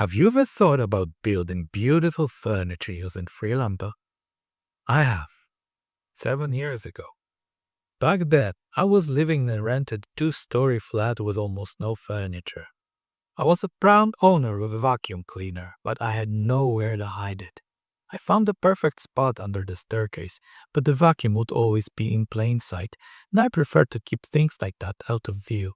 Have you ever thought about building beautiful furniture using free lumber? I have, 7 years ago. Back then, I was living in a rented 2-story flat with almost no furniture. I was a proud owner of a vacuum cleaner, but I had nowhere to hide it. I found the perfect spot under the staircase, but the vacuum would always be in plain sight, and I preferred to keep things like that out of view.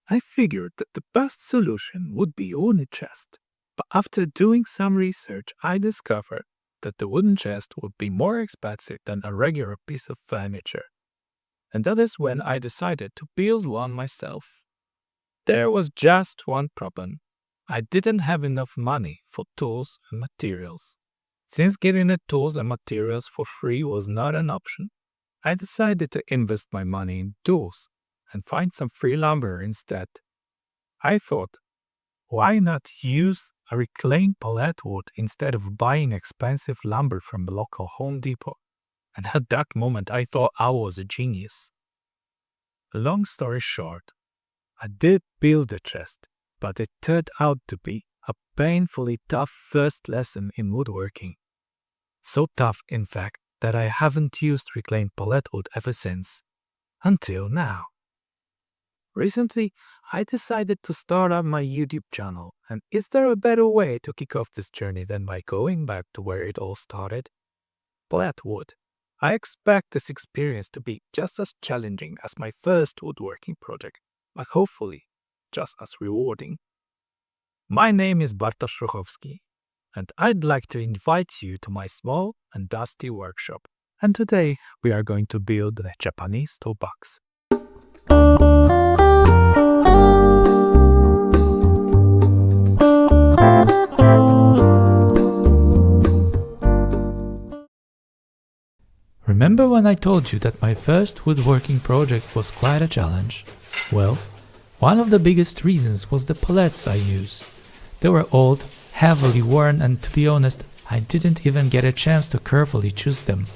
I figured that the best solution would be a wooden chest, but after doing some research, I discovered that the wooden chest would be more expensive than a regular piece of furniture. And that is when I decided to build one myself. There was just one problem. I didn't have enough money for tools and materials. Since getting the tools and materials for free was not an option, I decided to invest my money in tools and find some free lumber instead. I thought, why not use a reclaimed pallet wood instead of buying expensive lumber from the local Home Depot? And at that moment, I thought I was a genius. Long story short, I did build the chest, but it turned out to be a painfully tough first lesson in woodworking. So tough, in fact, that I haven't used reclaimed pallet wood ever since. Until now. Recently, I decided to start up my YouTube channel, and is there a better way to kick off this journey than by going back to where it all started? Pallet wood. I expect this experience to be just as challenging as my first woodworking project, but hopefully just as rewarding. My name is Bartosz Ruchowski, and I'd like to invite you to my small and dusty workshop. And today we are going to build the Japanese toolbox. Remember when I told you that my first woodworking project was quite a challenge? Well, one of the biggest reasons was the pallets I use. They were old, heavily worn, and to be honest, I didn't even get a chance to carefully choose them.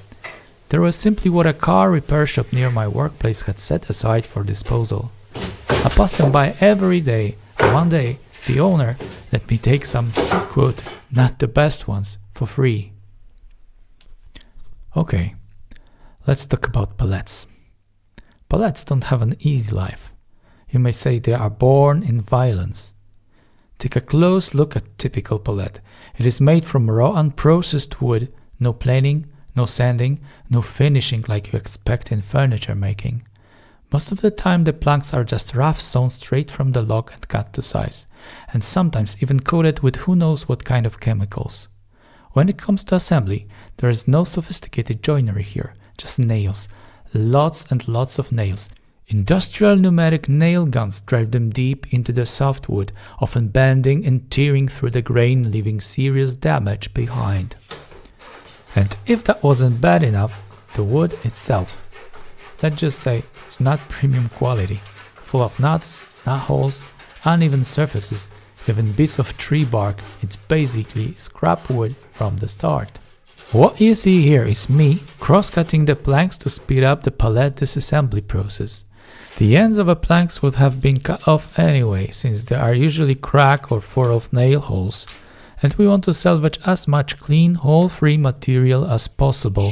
They were simply what a car repair shop near my workplace had set aside for disposal. I passed them by every day, and one day, the owner let me take some, quote, not the best ones, for free. Okay. Let's talk about pallets. Pallets don't have an easy life. You may say they are born in violence. Take a close look at typical pallet. It is made from raw unprocessed wood, no planing, no sanding, no finishing like you expect in furniture making. Most of the time the planks are just rough sawn straight from the log and cut to size, and sometimes even coated with who knows what kind of chemicals. When it comes to assembly, there is no sophisticated joinery here. Just nails. Lots and lots of nails. Industrial pneumatic nail guns drive them deep into the softwood, often bending and tearing through the grain, leaving serious damage behind. And if that wasn't bad enough, the wood itself. Let's just say it's not premium quality. Full of nuts, nut holes, uneven surfaces, even bits of tree bark. It's basically scrap wood from the start. What you see here is me cross-cutting the planks to speed up the pallet disassembly process. The ends of the planks would have been cut off anyway, since they are usually crack or full of nail holes, and we want to salvage as much clean, hole-free material as possible.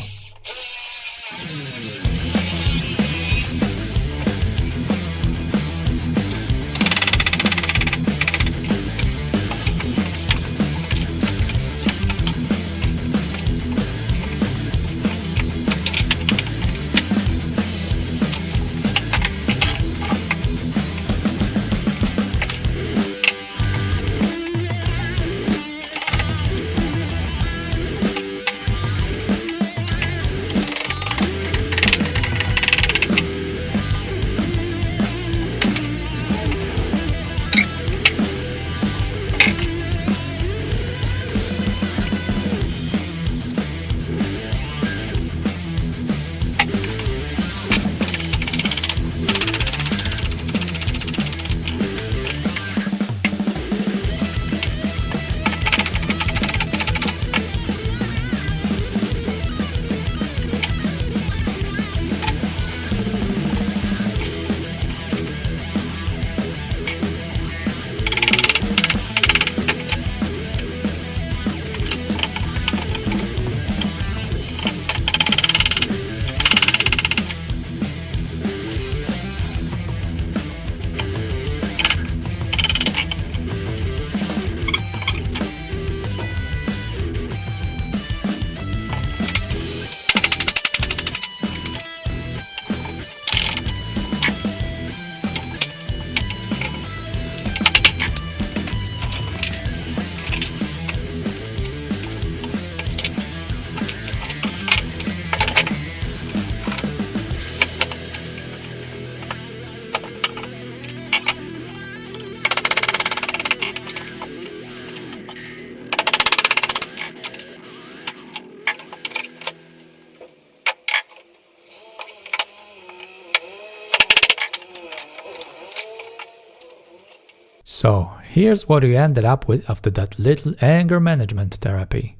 So here's what we ended up with after that little anger management therapy.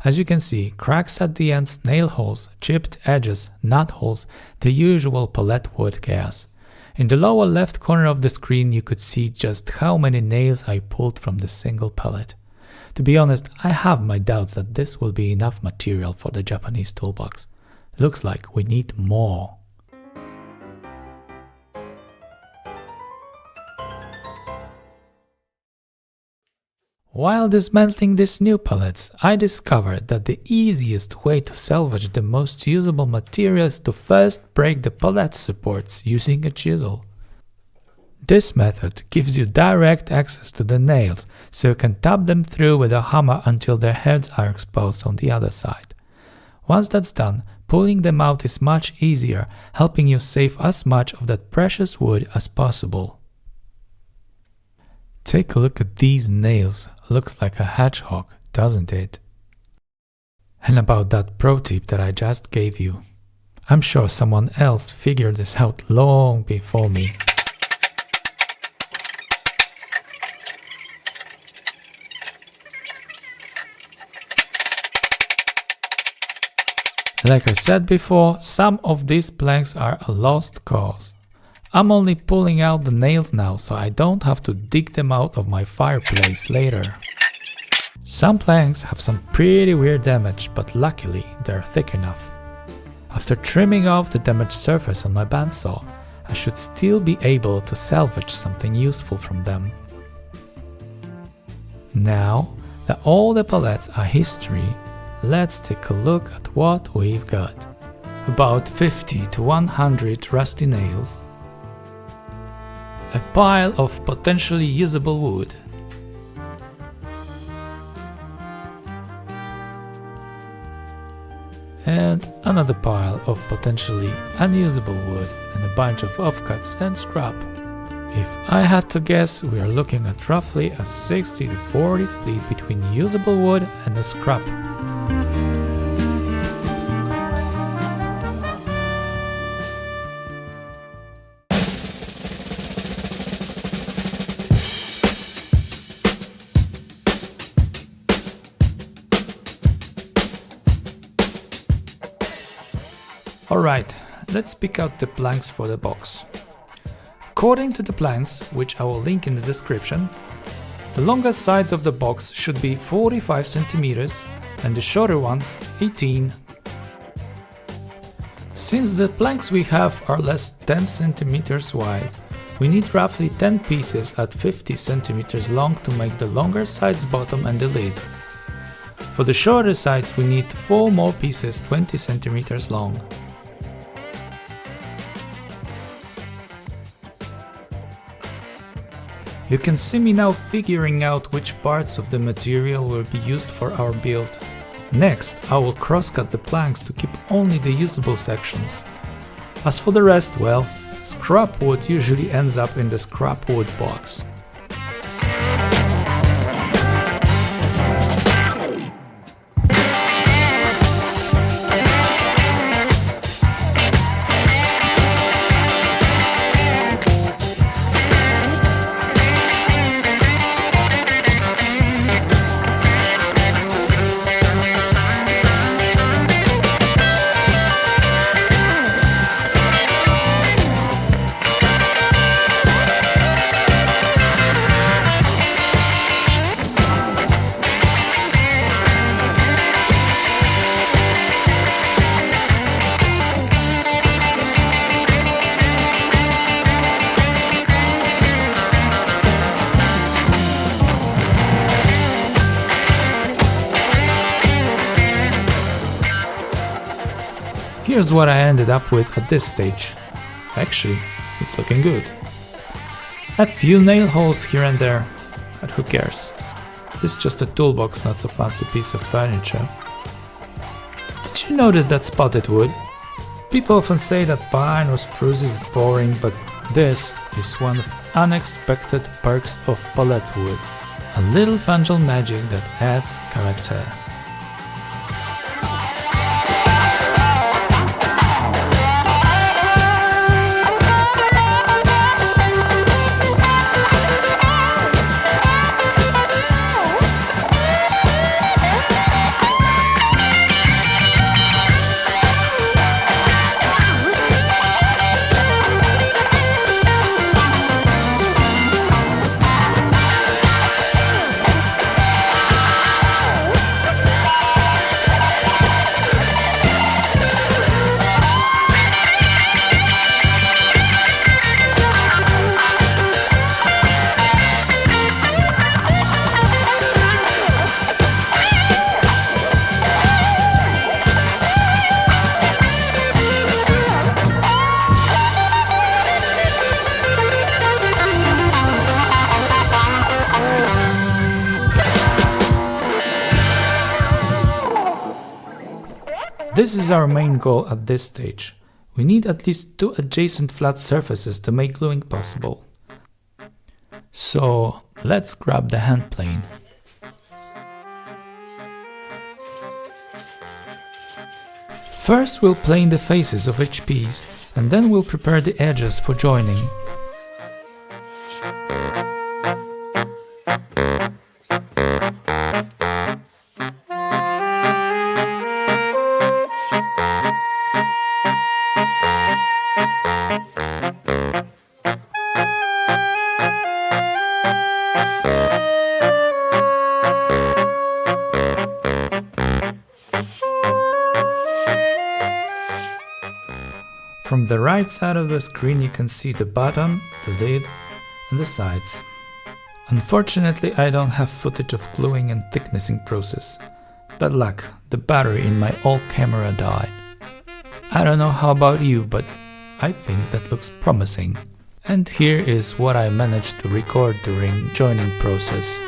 As you can see, cracks at the ends, nail holes, chipped edges, nut holes, the usual pallet wood chaos. In the lower left corner of the screen you could see just how many nails I pulled from the single pallet. To be honest, I have my doubts that this will be enough material for the Japanese toolbox. Looks like we need more. While dismantling these new pallets, I discovered that the easiest way to salvage the most usable material is to first break the pallet supports using a chisel. This method gives you direct access to the nails, so you can tap them through with a hammer until their heads are exposed on the other side. Once that's done, pulling them out is much easier, helping you save as much of that precious wood as possible. Take a look at these nails. Looks like a hedgehog, doesn't it? And about that pro tip that I just gave you. I'm sure someone else figured this out long before me. Like I said before, some of these planks are a lost cause. I'm only pulling out the nails now, so I don't have to dig them out of my fireplace later. Some planks have some pretty weird damage, but luckily they're thick enough. After trimming off the damaged surface on my bandsaw, I should still be able to salvage something useful from them. Now that all the pallets are history, let's take a look at what we've got. About 50 to 100 rusty nails, a pile of potentially usable wood, and another pile of potentially unusable wood, and a bunch of offcuts and scrap. If I had to guess, we are looking at roughly a 60 to 40 split between usable wood and the scrap. Alright, let's pick out the planks for the box. According to the plans, which I will link in the description, the longer sides of the box should be 45 cm and the shorter ones 18. Since the planks we have are less 10 cm wide, we need roughly 10 pieces at 50 cm long to make the longer sides bottom and the lid. For the shorter sides we need 4 more pieces 20 cm long. You can see me now figuring out which parts of the material will be used for our build. Next, I will cross-cut the planks to keep only the usable sections. As for the rest, well, scrap wood usually ends up in the scrap wood box. Here's what I ended up with at this stage. Actually, it's looking good. A few nail holes here and there, but who cares? This is just a toolbox, not so fancy piece of furniture. Did you notice that spotted wood? People often say that pine or spruce is boring, but this is one of the unexpected perks of pallet wood. A little fungal magic that adds character. This is our main goal at this stage. We need at least 2 adjacent flat surfaces to make gluing possible. So let's grab the hand plane. First we'll plane the faces of each piece, and then we'll prepare the edges for joining. From the right side of the screen you can see the bottom, the lid and the sides. Unfortunately I don't have footage of gluing and thicknessing process. Bad luck, the battery in my old camera died. I don't know how about you, but I think that looks promising. And here is what I managed to record during joining process.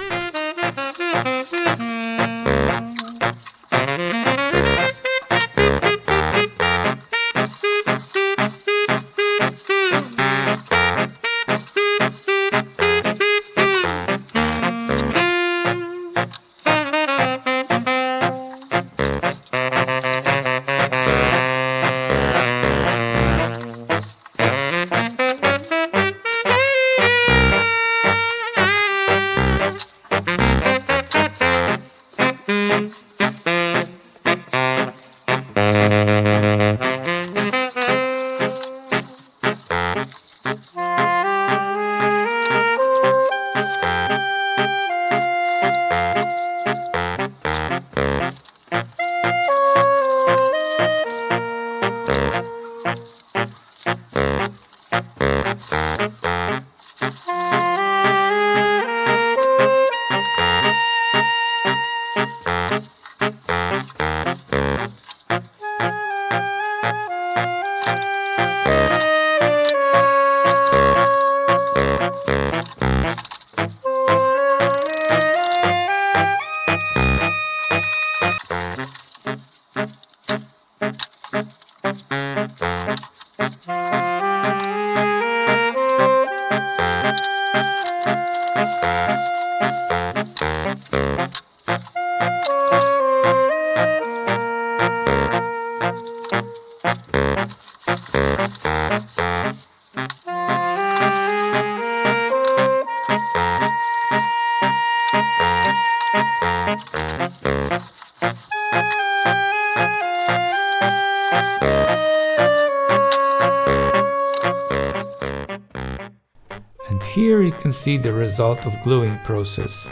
And here you can see the result of gluing process.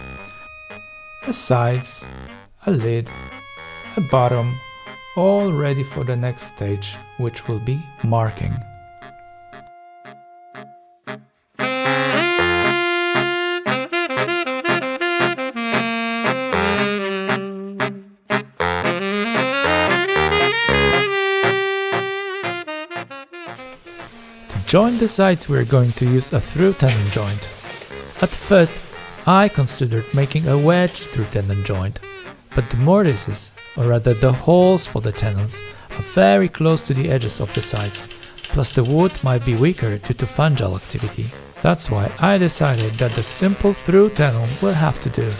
A sides, a lid, a bottom, all ready for the next stage, which will be marking. To join the sides we're going to use a through tenon joint. At first I considered making a wedge through tenon joint, but the mortises, or rather the holes for the tenons, are very close to the edges of the sides, plus the wood might be weaker due to fungal activity. That's why I decided that the simple through tenon will have to do.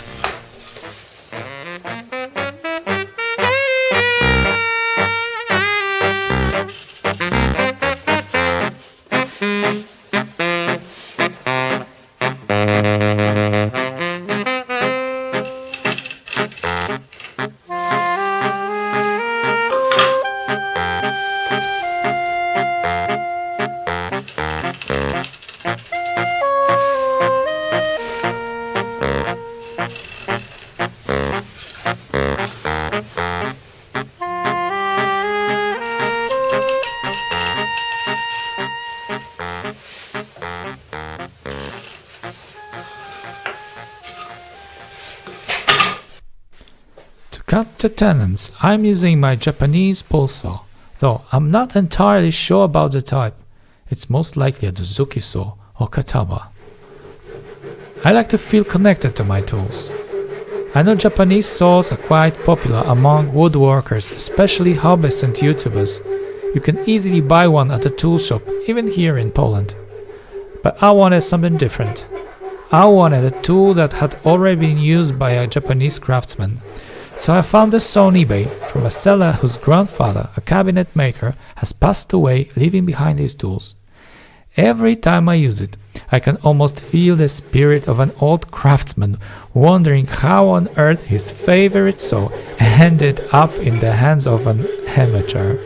To cut the tenons, I'm using my Japanese pole saw, though I'm not entirely sure about the type. It's most likely a Dozuki saw or Kataba. I like to feel connected to my tools. I know Japanese saws are quite popular among woodworkers, especially hobbyists and YouTubers. You can easily buy one at a tool shop, even here in Poland. But I wanted something different. I wanted a tool that had already been used by a Japanese craftsman. So I found a saw on eBay from a seller whose grandfather, a cabinet maker, has passed away, leaving behind his tools. Every time I use it, I can almost feel the spirit of an old craftsman wondering how on earth his favorite saw ended up in the hands of an amateur.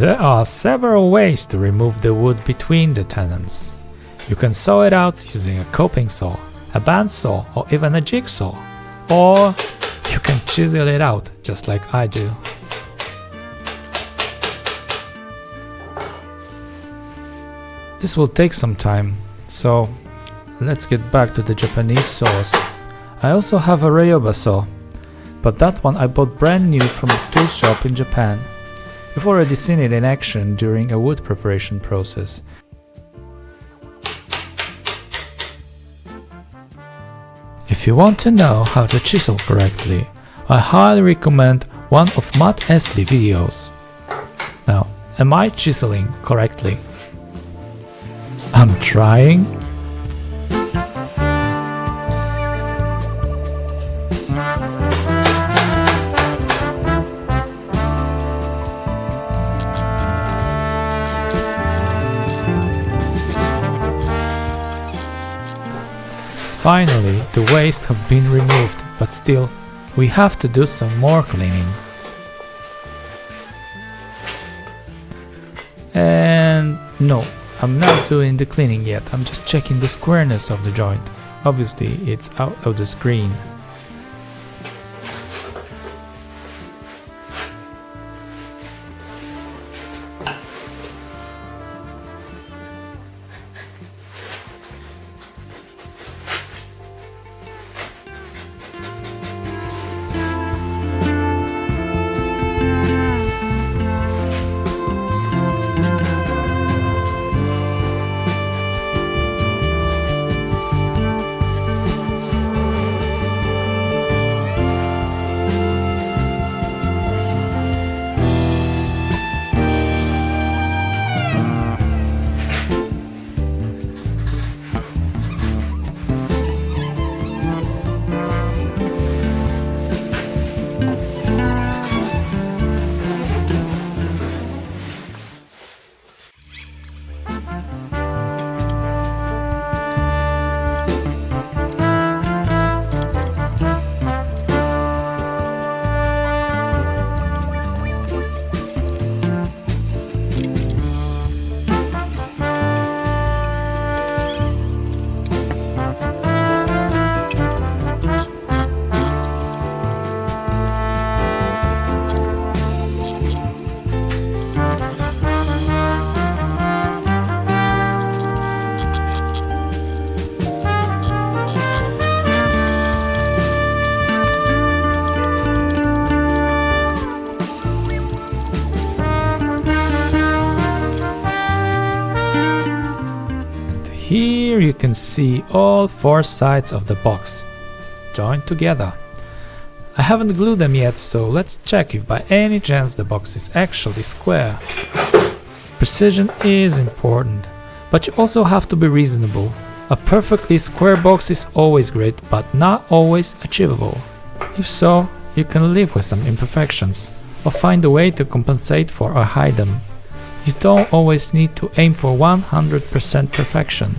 There are several ways to remove the wood between the tenons. You can saw it out using a coping saw, a bandsaw, or even a jigsaw. Or you can chisel it out, just like I do. This will take some time, so let's get back to the Japanese saws. I also have a Ryoba saw, but that one I bought brand new from a tool shop in Japan. You've already seen it in action during a wood preparation process. If you want to know how to chisel correctly, I highly recommend one of Matt Esley videos. Now, am I chiseling correctly? I'm trying. Finally, the waste have been removed, but still, we have to do some more cleaning. And no, I'm not doing the cleaning yet, I'm just checking the squareness of the joint. Obviously, it's out of the screen. Here you can see all four sides of the box joined together. I haven't glued them yet, so let's check if by any chance the box is actually square. Precision is important, but you also have to be reasonable. A perfectly square box is always great, but not always achievable. If so, you can live with some imperfections, or find a way to compensate for or hide them. You don't always need to aim for 100% perfection.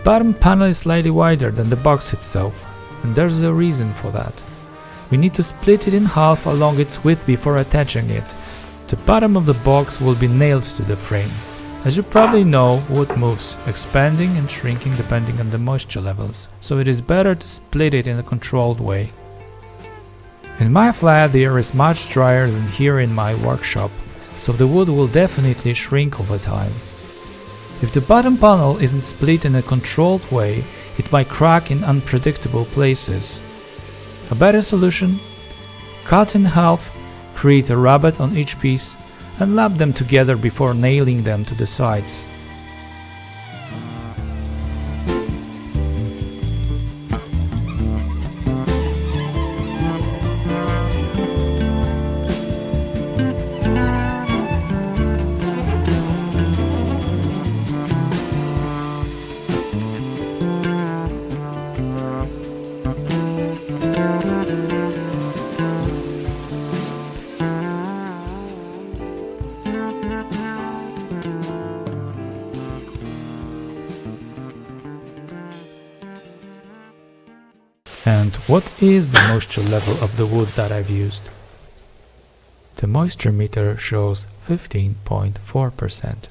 bottom panel is slightly wider than the box itself, and there's a reason for that. We need to split it in half along its width before attaching it. The bottom of the box will be nailed to the frame. As you probably know, wood moves, expanding and shrinking depending on the moisture levels, so it is better to split it in a controlled way. In my flat the air is much drier than here in my workshop, so the wood will definitely shrink over time. If the bottom panel isn't split in a controlled way, it might crack in unpredictable places. A better solution? Cut in half, create a rabbet on each piece, and lap them together before nailing them to the sides. And what is the moisture level of the wood that I've used? The moisture meter shows 15.4%.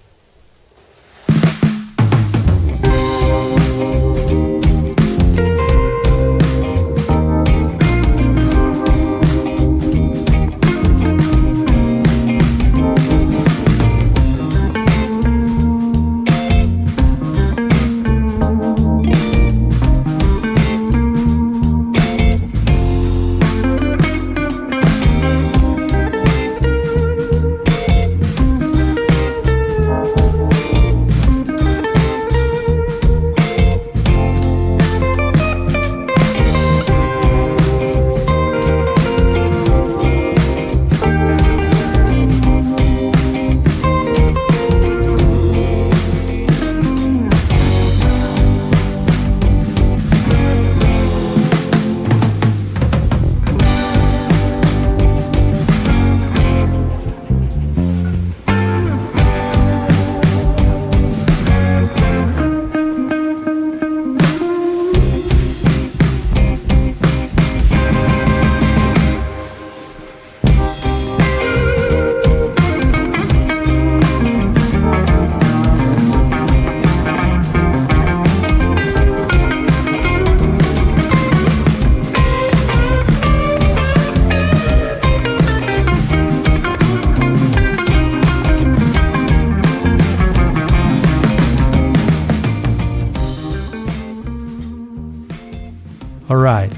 Alright,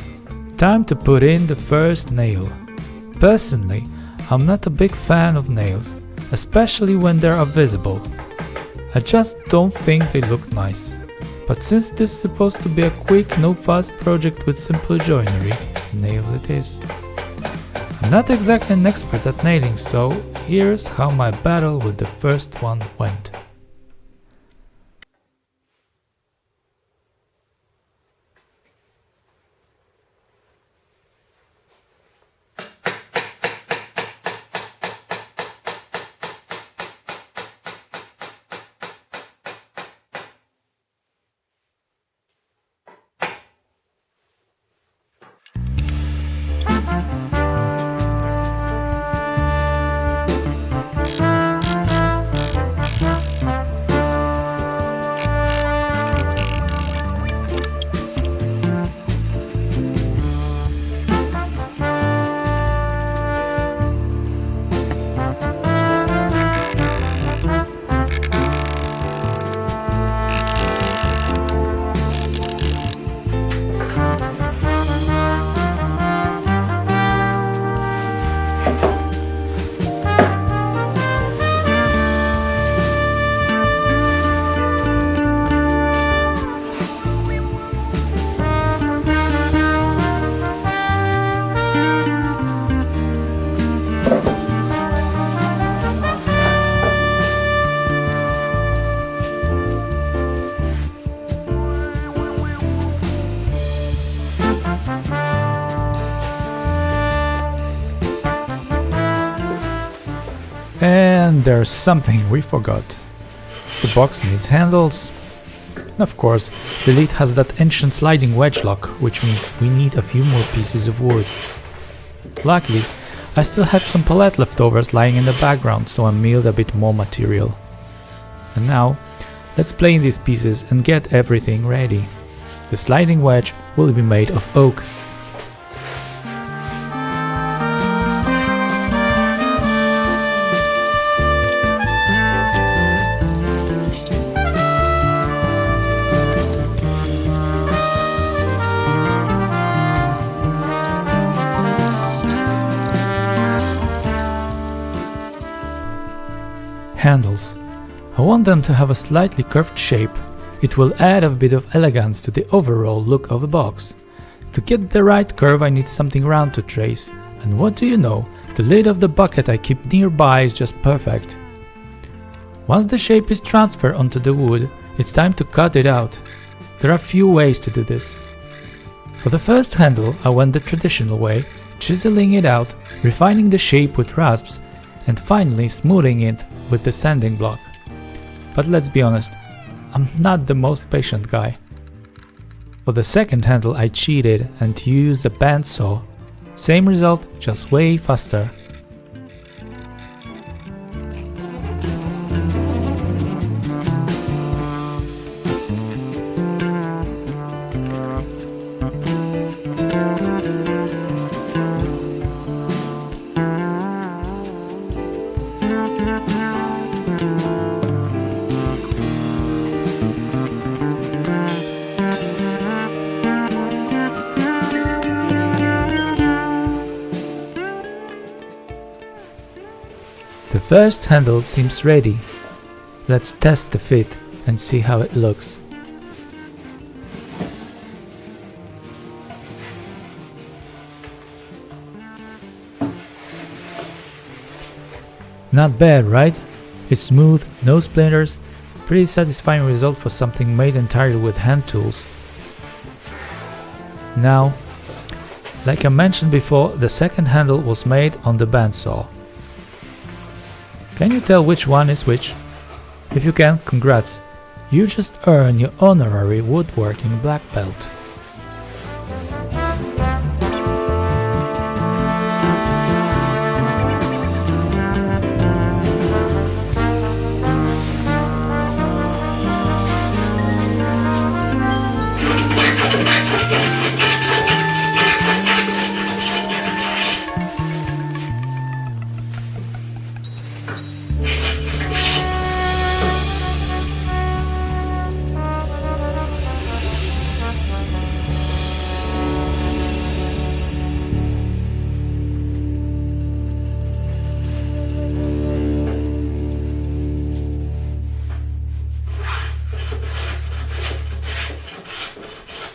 time to put in the first nail. Personally, I'm not a big fan of nails, especially when they are visible. I just don't think they look nice. But since this is supposed to be a quick, no-fuss project with simple joinery, nails it is. I'm not exactly an expert at nailing, so here's how my battle with the first one went. And there's something we forgot. The box needs handles. Of course, the lid has that ancient sliding wedge lock, which means we need a few more pieces of wood. Luckily, I still had some pallet leftovers lying in the background, so I milled a bit more material. And now, let's plane these pieces and get everything ready. The sliding wedge will be made of oak. Handles. I want them to have a slightly curved shape. It will add a bit of elegance to the overall look of the box. To get the right curve I need something round to trace, and what do you know, the lid of the bucket I keep nearby is just perfect. Once the shape is transferred onto the wood, it's time to cut it out. There are a few ways to do this. For the first handle I went the traditional way, chiseling it out, refining the shape with rasps, and finally smoothing it with the sanding block. But let's be honest, I'm not the most patient guy. For the second handle I cheated and used a bandsaw. Same result, just way faster. The first handle seems ready. Let's test the fit and see how it looks. Not bad, right? It's smooth, no splinters, pretty satisfying result for something made entirely with hand tools. Now, like I mentioned before, the second handle was made on the bandsaw. Can you tell which one is which? If you can, congrats! You just earned your honorary woodworking black belt.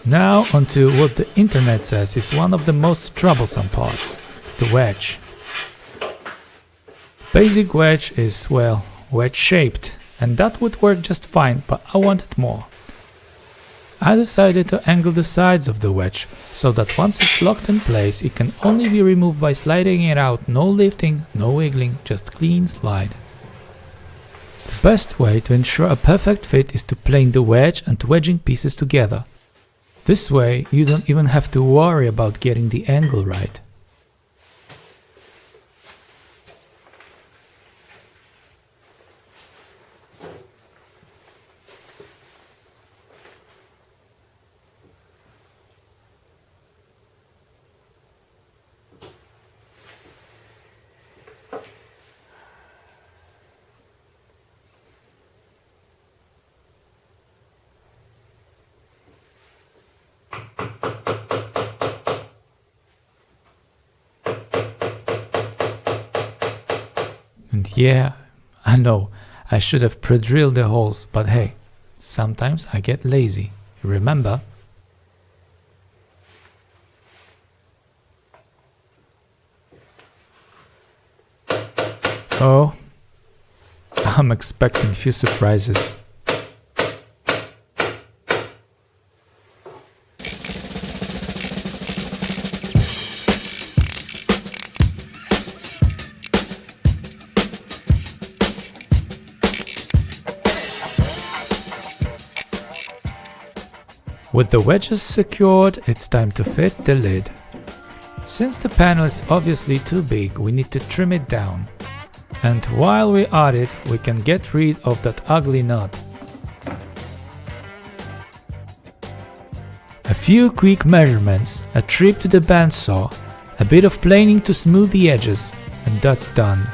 Now onto what the internet says is one of the most troublesome parts, the wedge. Basic wedge is, well, wedge shaped, and that would work just fine, but I wanted more. I decided to angle the sides of the wedge, so that once it's locked in place it can only be removed by sliding it out, no lifting, no wiggling, just clean slide. The best way to ensure a perfect fit is to plane the wedge and wedging pieces together. This way you don't even have to worry about getting the angle right. And yeah, I know, I should have pre-drilled the holes, but hey, sometimes I get lazy, remember? Oh, I'm expecting a few surprises. With the wedges secured, it's time to fit the lid. Since the panel is obviously too big, we need to trim it down. And while we're at it, we can get rid of that ugly nut. A few quick measurements, a trip to the bandsaw, a bit of planing to smooth the edges, and that's done.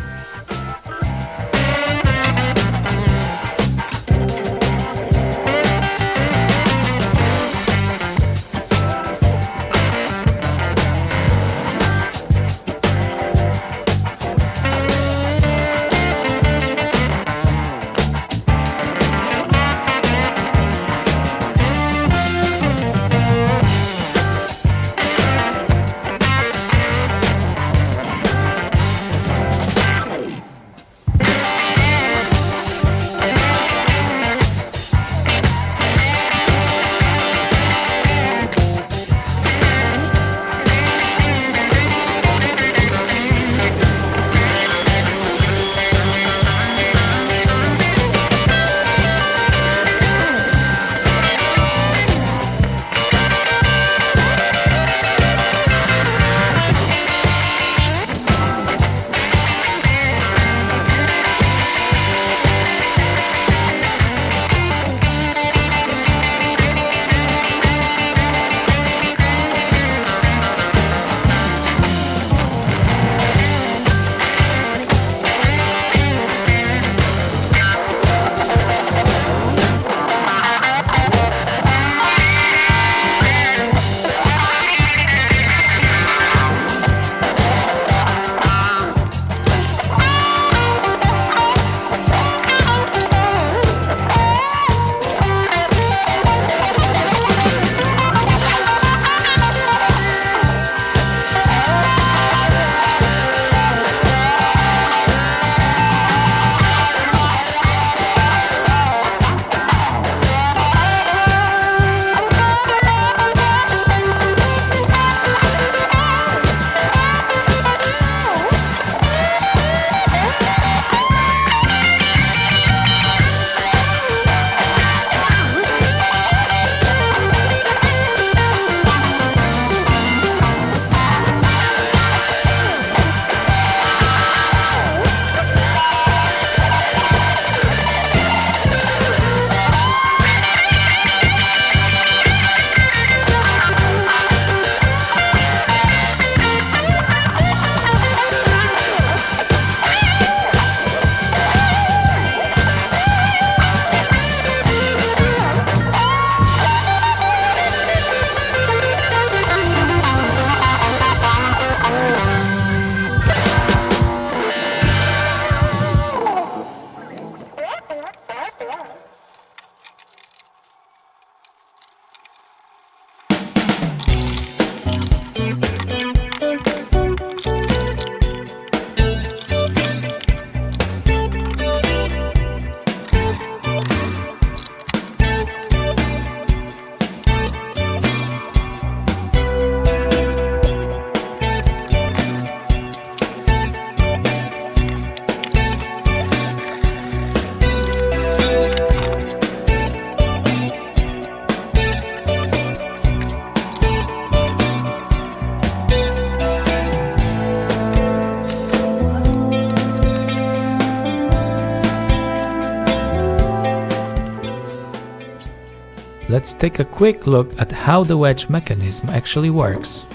Let's take a quick look at how the wedge mechanism actually works.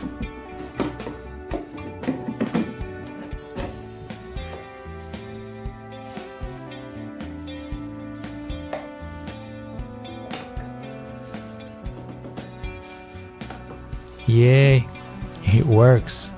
Yay, it works.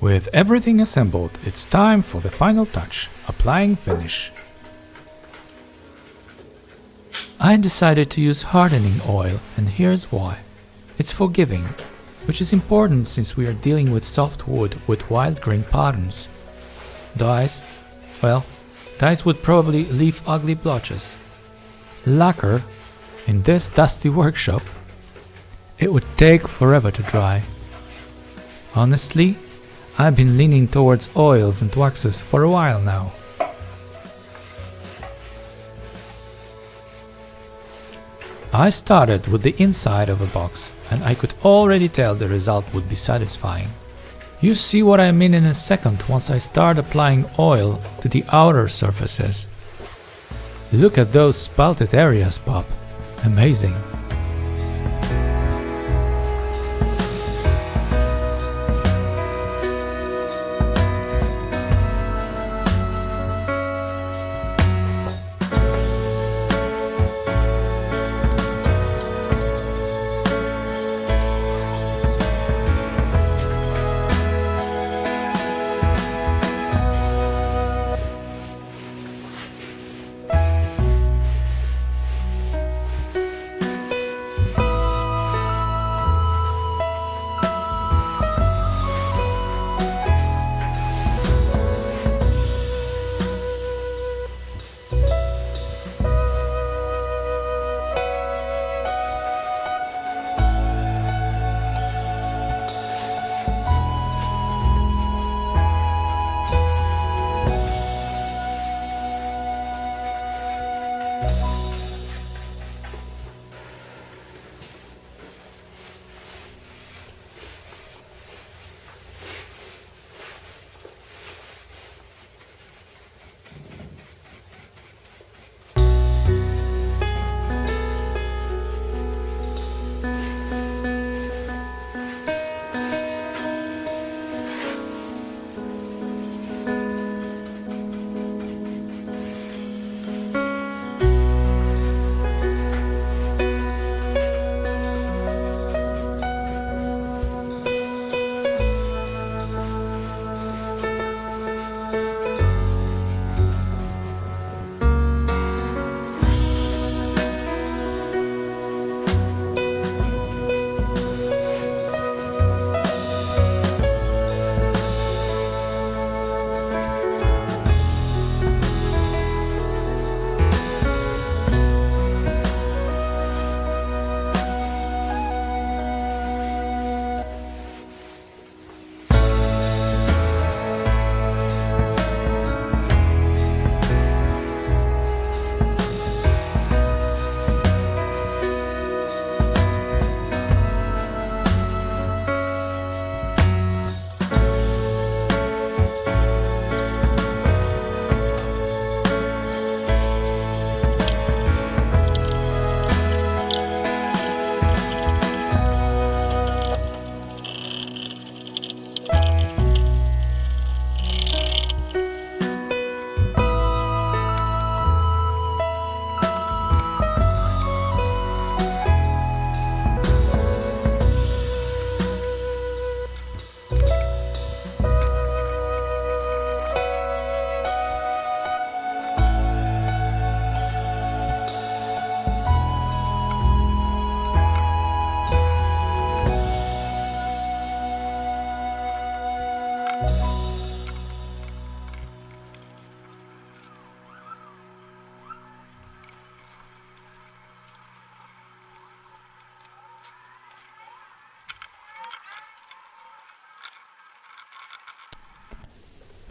With everything assembled, it's time for the final touch, applying finish. I decided to use hardening oil, and here's why. It's forgiving, which is important since we are dealing with soft wood with wild grain patterns. Dyes? Well, dyes would probably leave ugly blotches. Lacquer? In this dusty workshop? It would take forever to dry. Honestly, I've been leaning towards oils and waxes for a while now. I started with the inside of a box, and I could already tell the result would be satisfying. You see what I mean in a second once I start applying oil to the outer surfaces. Look at those spalted areas, Bob. Amazing.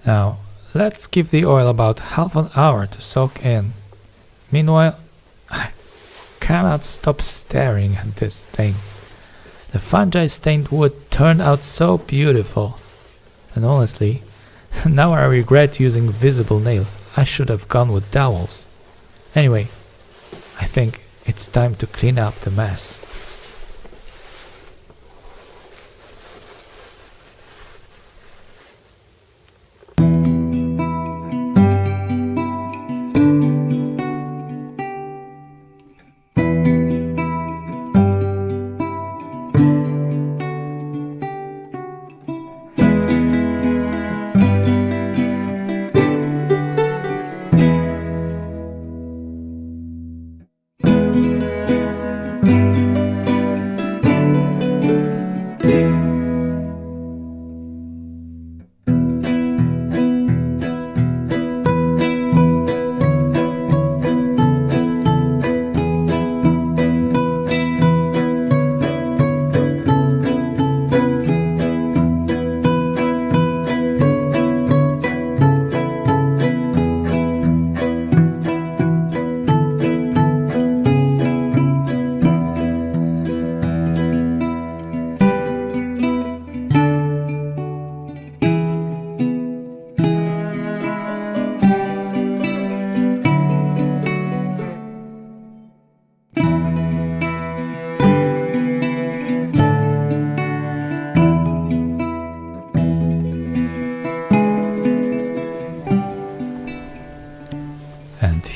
Now, let's give the oil about half an hour to soak in. Meanwhile, I cannot stop staring at this thing. The fungi stained wood turned out so beautiful. And honestly, now I regret using visible nails. I should have gone with dowels. Anyway, I think it's time to clean up the mess.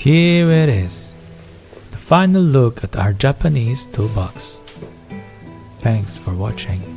here it is, the final look at our Japanese toolbox. Thanks for watching.